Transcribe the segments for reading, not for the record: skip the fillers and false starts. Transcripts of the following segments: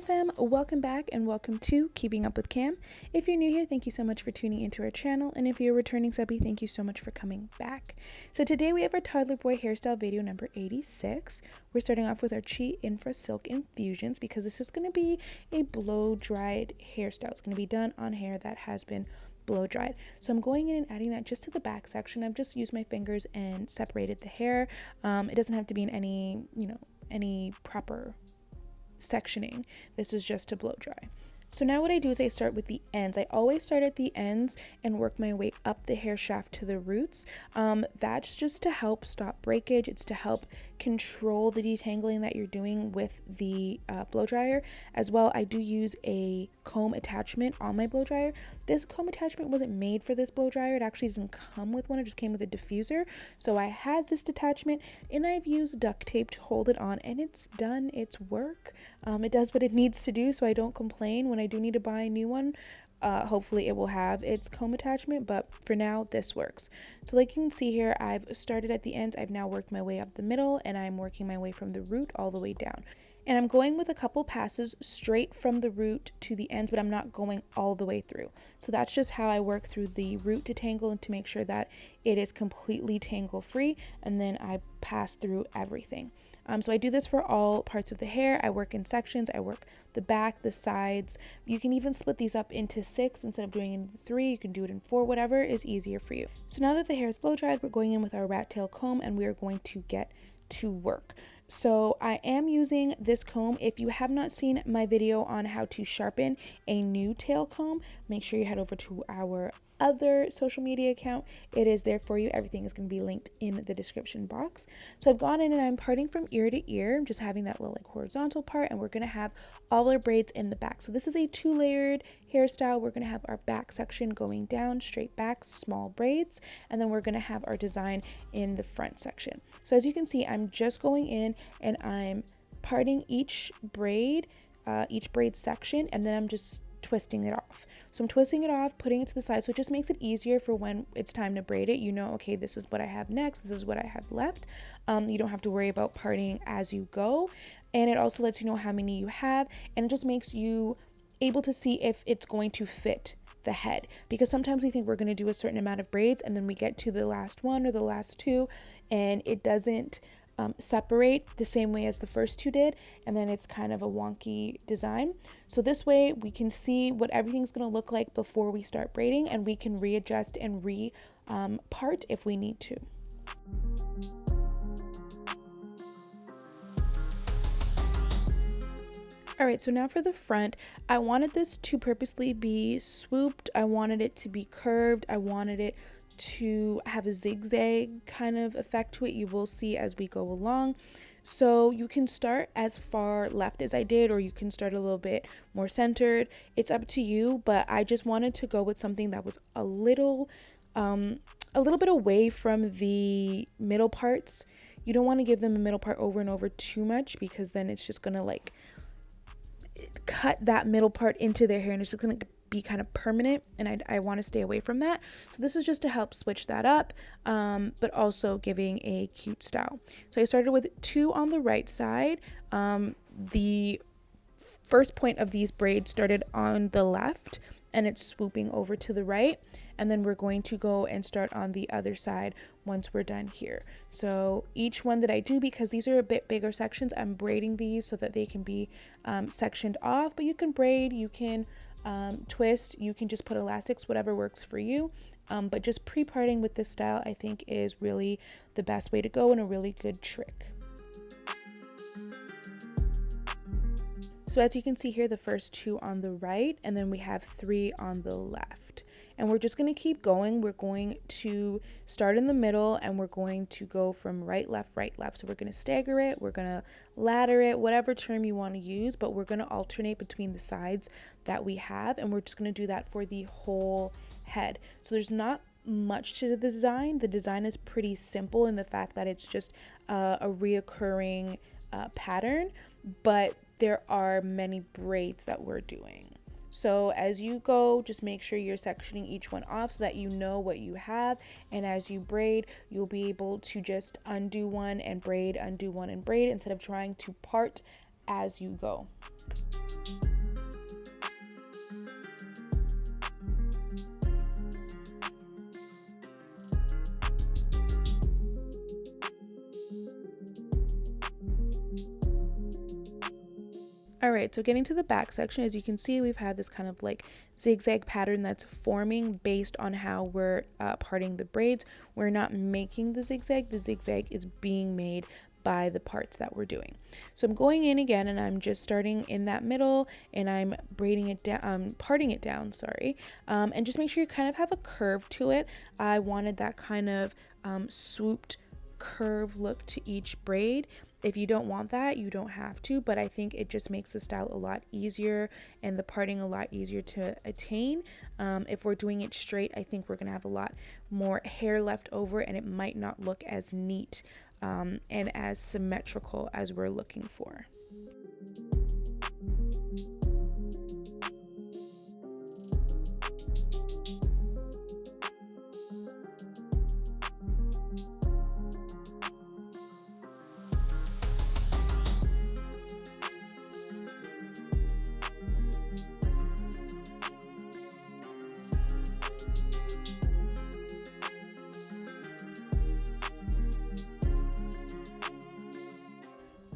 fam, welcome back and welcome to Keeping Up with Cam. If you're new here, thank you so much for tuning into our channel, and if you're a returning subby, thank you so much for coming back. So today we have our Toddler Boy hairstyle video number 86. We're starting off with our Infra Silk Infusions because this is going to be a blow-dried hairstyle. It's going to be done on hair that has been blow dried. So I'm going in and adding that just to the back section. I've just used my fingers and separated the hair. It doesn't have to be in any proper sectioning. This is just to blow dry. So now what I do is I start with the ends. I always start at the ends and work my way up the hair shaft to the roots. That's just to help stop breakage. It's to help control the detangling that you're doing with the blow dryer. As well, I do use a comb attachment on my blow dryer. This comb attachment wasn't made for this blow dryer. It actually didn't come with one. It just came with a diffuser. So I had this detachment and I've used duct tape to hold it on, and it's done its work. It does what it needs to do, so I don't complain. When I do need to buy a new one, hopefully it will have its comb attachment, but for now this works. So like you can see here, I've started at the ends. I've now worked my way up the middle, and I'm working my way from the root all the way down. And I'm going with a couple passes straight from the root to the ends, but I'm not going all the way through. So that's just how I work through the root detangle and to make sure that it is completely tangle free, and then I pass through everything. So I do this for all parts of the hair. I work in sections. I work the back, the sides. You can even split these up into 6 instead of doing it in 3. You can do it in 4, whatever is easier for you. So now that the hair is blow dried, we're going in with our rat tail comb and we are going to get to work. So I am using this comb. If you have not seen my video on how to sharpen a new tail comb, make sure you head over to our other social media account. It is there for you. Everything is going to be linked in the description box. So I've gone in and I'm parting from ear to ear. I'm just having that little like horizontal part, and we're going to have all our braids in the back. So this is a 2-layered hairstyle. We're going to have our back section going down, straight back, small braids, and then we're going to have our design in the front section. So as you can see, I'm just going in and I'm parting each braid section, and then I'm just twisting it off. So I'm twisting it off, putting it to the side, so it just makes it easier for when it's time to braid it. You know, okay, this is what I have next, this is what I have left. You don't have to worry about parting as you go, and it also lets you know how many you have, and it just makes you able to see if it's going to fit the head, because sometimes we think we're going to do a certain amount of braids and then we get to the last one or the last 2 and it doesn't separate the same way as the first 2 did, and then it's kind of a wonky design. So this way we can see what everything's going to look like before we start braiding, and we can readjust and part if we need to. Alright, so now for the front, I wanted this to purposely be swooped. I wanted it to be curved. I wanted it to have a zigzag kind of effect to it. You will see as we go along. So you can start as far left as I did, or you can start a little bit more centered. It's up to you, but I just wanted to go with something that was a little bit away from the middle parts. You don't want to give them a middle part over and over too much, because then it's just gonna like cut that middle part into their hair, and it's just gonna be kind of permanent, and I want to stay away from that. So this is just to help switch that up, but also giving a cute style. So I started with 2 on the right side. The first point of these braids started on the left, and it's swooping over to the right, and then we're going to go and start on the other side once we're done here. So each one that I do, because these are a bit bigger sections, I'm braiding these so that they can be sectioned off, but you can braid, you can twist, you can just put elastics, whatever works for you. But just pre-parting with this style, I think, is really the best way to go and a really good trick. So as you can see here, the first 2 on the right, and then we have 3 on the left. And we're just going to keep going. We're going to start in the middle, and we're going to go from right, left, right, left. So we're going to stagger it, we're going to ladder it, whatever term you want to use, but we're going to alternate between the sides that we have, and we're just going to do that for the whole head. So there's not much to the design. The design is pretty simple in the fact that it's just a reoccurring pattern, but there are many braids that we're doing. So as you go, just make sure you're sectioning each one off so that you know what you have, and as you braid, you'll be able to just undo one and braid, undo one and braid, instead of trying to part as you go. All right, so getting to the back section, as you can see, we've had this kind of like zigzag pattern that's forming based on how we're parting the braids. We're not making the zigzag is being made by the parts that we're doing. So I'm going in again, and I'm just starting in that middle, and I'm braiding it down, parting it down, sorry, and just make sure you kind of have a curve to it. I wanted that kind of swooped curve look to each braid. If you don't want that, you don't have to, but I think it just makes the style a lot easier and the parting a lot easier to attain. If we're doing it straight, I think we're gonna have a lot more hair left over, and it might not look as neat and as symmetrical as we're looking for.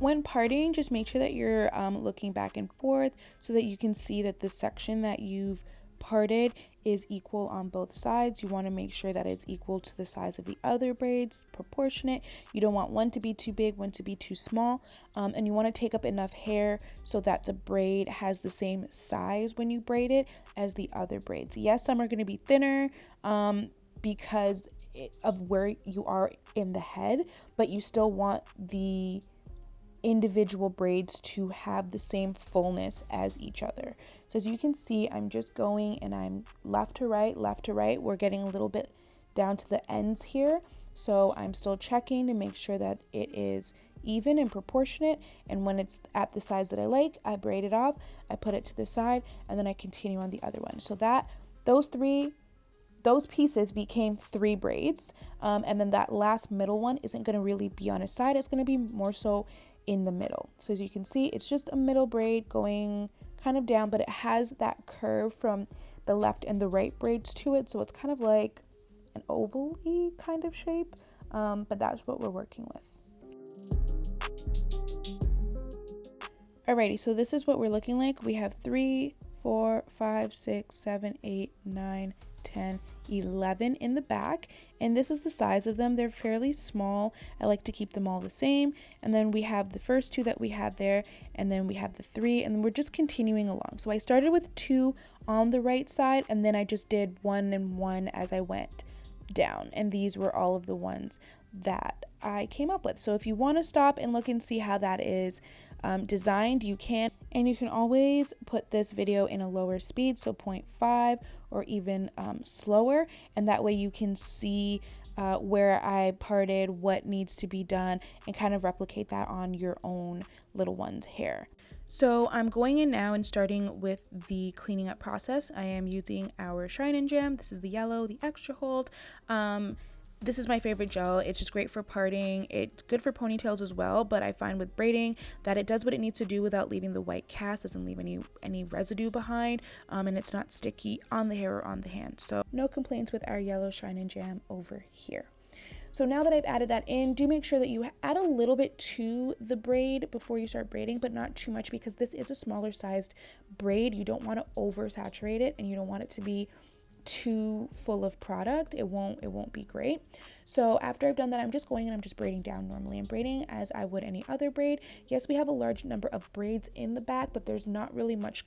When parting, just make sure that you're looking back and forth so that you can see that the section that you've parted is equal on both sides. You want to make sure that it's equal to the size of the other braids, proportionate. You don't want one to be too big, one to be too small, and you want to take up enough hair so that the braid has the same size when you braid it as the other braids. Yes, some are going to be thinner because of where you are in the head, but you still want the individual braids to have the same fullness as each other. So as you can see, I'm just going and I'm left to right. We're getting a little bit down to the ends here, so I'm still checking to make sure that it is even and proportionate, and when it's at the size that I like, I braid it off, I put it to the side, and then I continue on the other one. So that those pieces became 3 braids, and then that last middle one isn't going to really be on a side, it's going to be more so in the middle. So as you can see, it's just a middle braid going kind of down, but it has that curve from the left and the right braids to it, so it's kind of like an oval-y kind of shape, but that's what we're working with. Alrighty, so this is what we're looking like. We have 3, 4, 5, 6, 7, 8, 9, 10, 11 in the back, and this is the size of them. They're fairly small. I like to keep them all the same. And then we have the first 2 that we had there, and then we have the 3, and then we're just continuing along. So I started with 2 on the right side, and then I just did 1 and 1 as I went down, and these were all of the ones that I came up with. So if you want to stop and look and see how that is designed, you can, and you can always put this video in a lower speed, so 0.5 or even slower, and that way you can see where I parted, what needs to be done, and kind of replicate that on your own little one's hair. So I'm going in now and starting with the cleaning up process. I am using our Shine and Jam. This is the yellow, the extra hold. This is my favorite gel. It's just great for parting. It's good for ponytails as well, but I find with braiding that it does what it needs to do without leaving the white cast, doesn't leave any residue behind, and it's not sticky on the hair or on the hand. So no complaints with our yellow Shine and Jam over here. So now that I've added that in, do make sure that you add a little bit to the braid before you start braiding, but not too much, because this is a smaller sized braid. You don't want to oversaturate it, and you don't want it to be too full of product. It won't be great. So after I've done that, I'm just going and I'm just braiding down normally. I'm braiding as I would any other braid. Yes, we have a large number of braids in the back, but there's not really much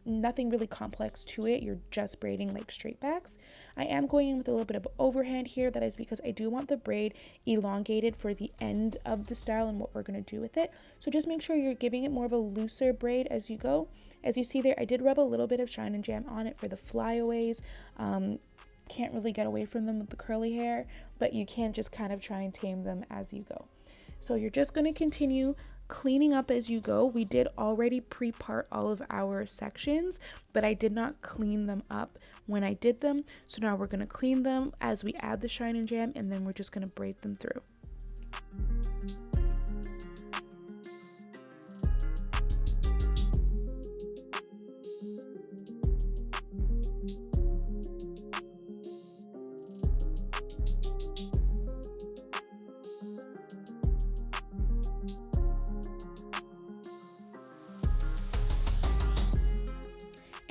nothing really complex to it. You're just braiding like straight backs. I am going in with a little bit of overhand here. That is because I do want the braid elongated for the end of the style and what we're going to do with it. So just make sure you're giving it more of a looser braid as you go. As you see there, I did rub a little bit of Shine and Jam on it for the flyaways. Can't really get away from them with the curly hair, but you can just kind of try and tame them as you go. So you're just going to continue cleaning up as you go. We did already pre-part all of our sections, but I did not clean them up when I did them. So now we're going to clean them as we add the Shine and Jam, and then we're just going to braid them through.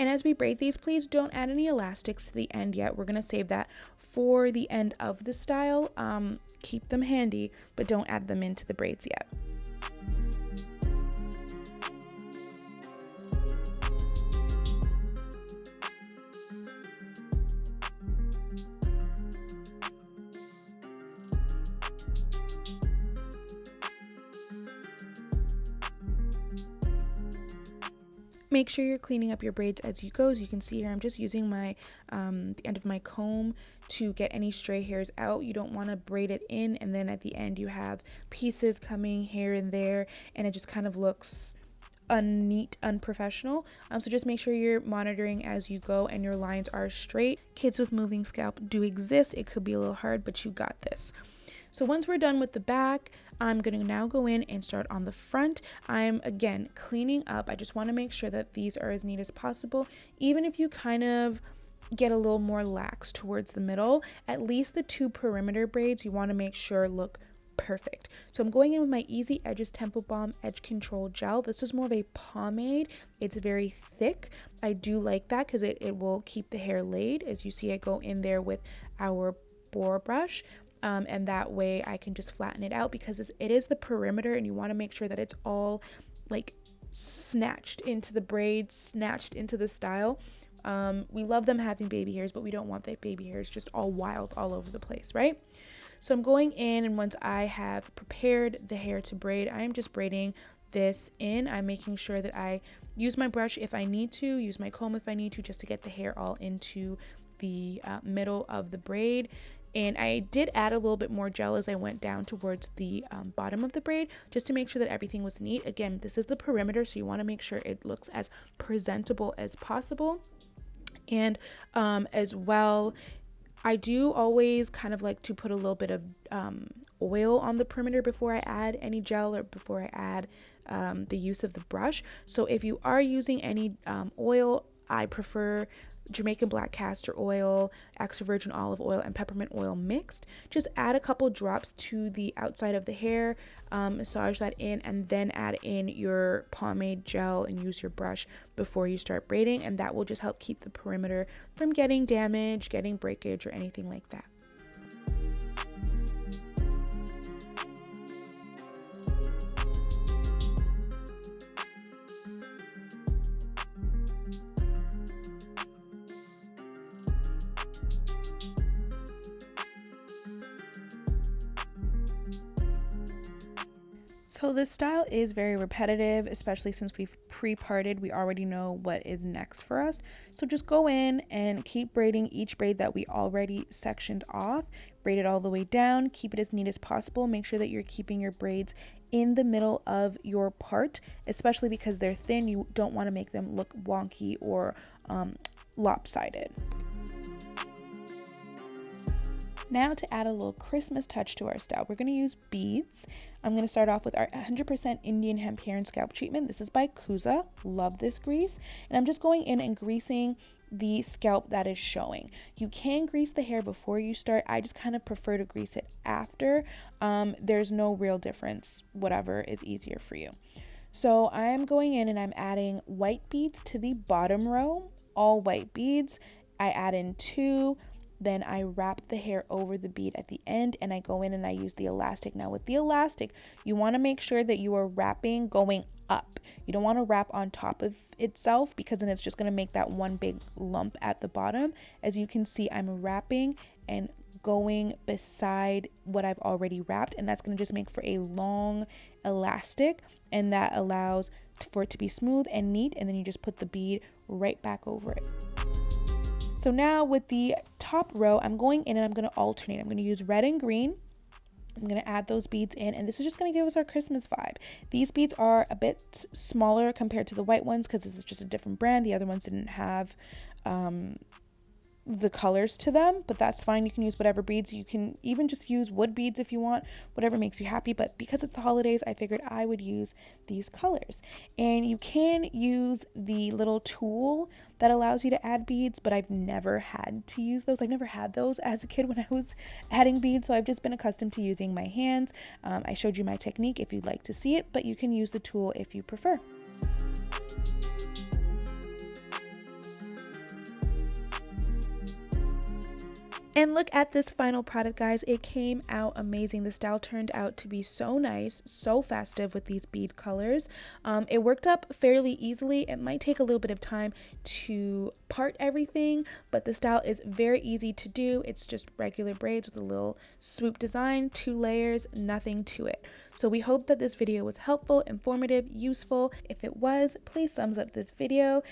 And as we braid these, please don't add any elastics to the end yet. We're going to save that for the end of the style. Keep them handy, but don't add them into the braids yet. Make sure you're cleaning up your braids as you go. As you can see here, I'm just using my the end of my comb to get any stray hairs out. You don't want to braid it in and then at the end you have pieces coming here and there, and it just kind of looks unneat, unprofessional. So just make sure you're monitoring as you go and your lines are straight. Kids with moving scalp do exist. It could be a little hard, but you got this. So once we're done with the back, I'm going to now go in and start on the front. I'm again cleaning up. I just want to make sure that these are as neat as possible. Even if you kind of get a little more lax towards the middle, at least the 2 perimeter braids you want to make sure look perfect. So I'm going in with my Easy Edges Temple Balm Edge Control Gel. This is more of a pomade. It's very thick. I do like that because it will keep the hair laid. As you see, I go in there with our boar brush. And that way I can just flatten it out because it is the perimeter and you want to make sure that it's all like snatched into the braids, snatched into the style. We love them having baby hairs, but we don't want that baby hairs just all wild all over the place, right? So I'm going in, and once I have prepared the hair to braid, I am just braiding this in. I'm making sure that I use my brush if I need to, use my comb if I need to, just to get the hair all into the middle of the braid. And I did add a little bit more gel as I went down towards the bottom of the braid, just to make sure that everything was neat. Again, this is the perimeter, so you want to make sure it looks as presentable as possible. And as well, I do always kind of like to put a little bit of oil on the perimeter before I add any gel or before I add the use of the brush. So if you are using any oil, I prefer Jamaican black castor oil, extra virgin olive oil, and peppermint oil mixed. Just add a couple drops to the outside of the hair, massage that in, and then add in your pomade gel and use your brush before you start braiding, and that will just help keep the perimeter from getting damaged, getting breakage, or anything like that. So this style is very repetitive, especially since we've pre-parted. We already know what is next for us. So just go in and keep braiding each braid that we already sectioned off. Braid it all the way down. Keep it as neat as possible. Make sure that you're keeping your braids in the middle of your part, especially because they're thin. You don't want to make them look wonky or lopsided. Now to add a little Christmas touch to our style, we're going to use beads. I'm going to start off with our 100% Indian hemp hair and scalp treatment. This is by Kuza. Love this grease. And I'm just going in and greasing the scalp that is showing. You can grease the hair before you start. I just kind of prefer to grease it after. There's no real difference, whatever is easier for you. So I'm going in and I'm adding white beads to the bottom row, all white beads. I add in 2. Then I wrap the hair over the bead at the end, and I go in and I use the elastic. Now with the elastic, you want to make sure that you are wrapping going up. You don't want to wrap on top of itself, because then it's just going to make that one big lump at the bottom. As you can see, I'm wrapping and going beside what I've already wrapped, and that's going to just make for a long elastic, and that allows for it to be smooth and neat, and then you just put the bead right back over it. So now with the top row, I'm going in and I'm going to alternate. I'm going to use red and green. I'm going to add those beads in, and this is just going to give us our Christmas vibe. These beads are a bit smaller compared to the white ones because this is just a different brand. The other ones didn't have the colors to them, but that's fine. You can use whatever beads. You can even just use wood beads if you want, whatever makes you happy. But because it's the holidays, I figured I would use these colors. And you can use the little tool that allows you to add beads, but I've never had to use those. I've never had those as a kid when I was adding beads, so I've just been accustomed to using my hands. I showed you my technique if you'd like to see it, but you can use the tool if you prefer. And look at this final product, guys. It came out amazing. The style turned out to be so nice, so festive with these bead colors. It worked up fairly easily. It might take a little bit of time to part everything, but the style is very easy to do. It's just regular braids with a little swoop design, 2 layers, nothing to it. So we hope that this video was helpful, informative, useful. If it was, please thumbs up this video.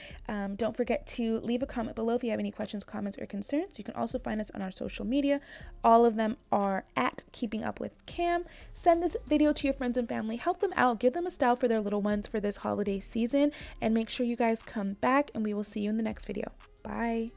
Don't forget to leave a comment below if you have any questions, comments, or concerns. You can also find us on our social media. All of them are at Keeping Up with Cam. Send this video to your friends and family. Help them out. Give them a style for their little ones for this holiday season. And make sure you guys come back, and we will see you in the next video. Bye.